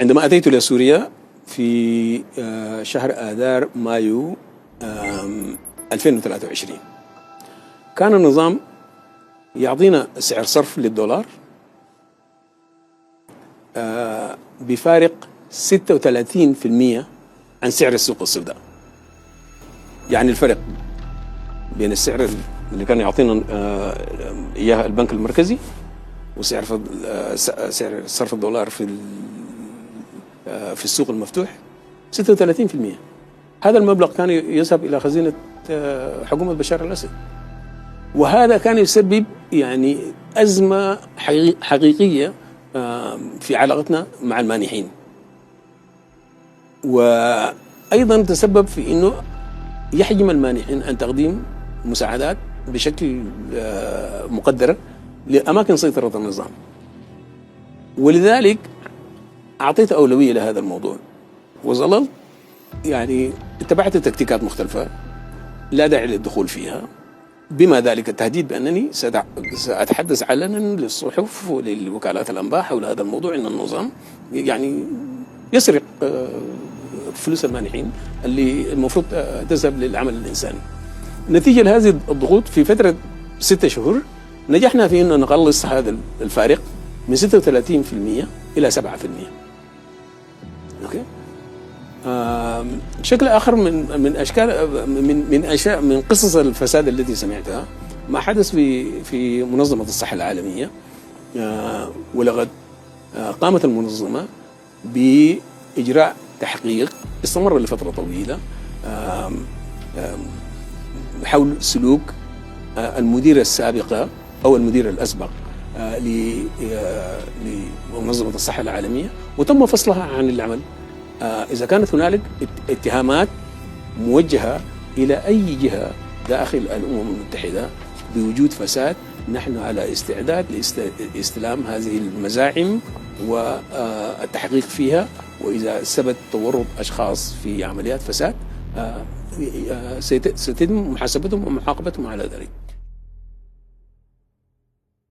عندما أتيت إلى سوريا في شهر آذار مايو 2023 كان النظام يعطينا سعر صرف للدولار بفارق 36% عن سعر السوق السوداء. يعني الفرق بين السعر اللي كان يعطينا إياه البنك المركزي وسعر سعر صرف الدولار في السوق المفتوح 36%. هذا المبلغ كان يذهب إلى خزينة حكومة بشار الأسد، وهذا كان يسبب يعني أزمة حقيقية في علاقتنا مع المانحين، وأيضا تسبب في أنه يحجم المانحين عن تقديم مساعدات بشكل مقدر لأماكن سيطرة النظام. ولذلك أعطيت أولوية لهذا الموضوع وظللت يعني اتبعت تكتيكات مختلفة لا داعي للدخول فيها، بما ذلك التهديد بأنني سأتحدث علنا للصحف وللوكالات الأنباء حول هذا الموضوع، أن النظام يعني يسرق فلوس المانحين اللي المفروض تذهب للعمل الإنساني. نتيجة لهذه الضغوط في فترة 6 شهور نجحنا في أن نقلص هذا الفارق من 36% إلى 7%. أوكي. شكل آخر من أشكال من قصص الفساد التي سمعتها ما حدث في منظمة الصحة العالمية، ولقد قامت المنظمة بإجراء تحقيق استمر لفترة طويلة حول سلوك المديرة السابقة أو المدير الأسبق لمنظمة الصحة العالمية، وتم فصلها عن العمل إذا كانت هنالك اتهامات موجهة إلى أي جهة داخل الأمم المتحدة بوجود فساد. نحن على استعداد لاستلام هذه المزاعم والتحقيق فيها، وإذا ثبت تورط أشخاص في عمليات فساد سيتم محاسبتهم ومعاقبتهم على ذلك.